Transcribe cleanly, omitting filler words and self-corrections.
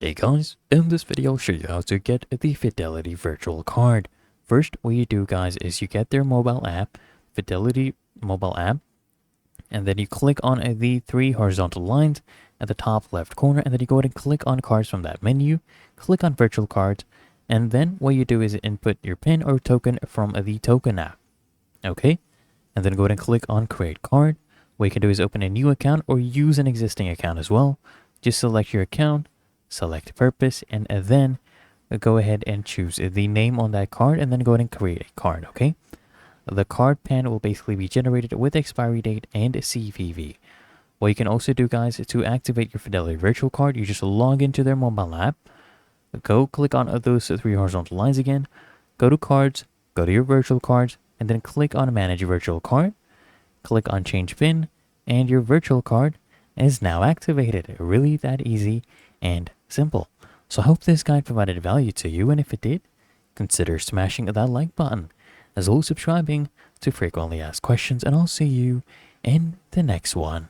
Hey guys, in this video I'll show you how to get the Fidelity virtual card. First, what you do guys is you get their mobile app, Fidelity mobile app, and then you click on the three horizontal lines at the top left corner, and then you go ahead and click on cards from that menu, click on virtual cards, and then what you do is input your PIN or token from the token app. Okay, and then go ahead and click on create card. What you can do is open a new account or use an existing account as well. Just select your account, select purpose, and then go ahead and choose the name on that card, and then go ahead and create a card. Okay, the card pan will basically be generated with expiry date and CVV. What you can also do guys is to activate your Fidelity virtual card, you just log into their mobile app, go click on those three horizontal lines again, go to cards, go to your virtual cards, and then click on manage virtual card, click on change pin, and your virtual card is now activated. Really that easy and simple. So I hope this guide provided value to you, and if it did, consider smashing that like button, as well as subscribing to frequently asked questions, and I'll see you in the next one.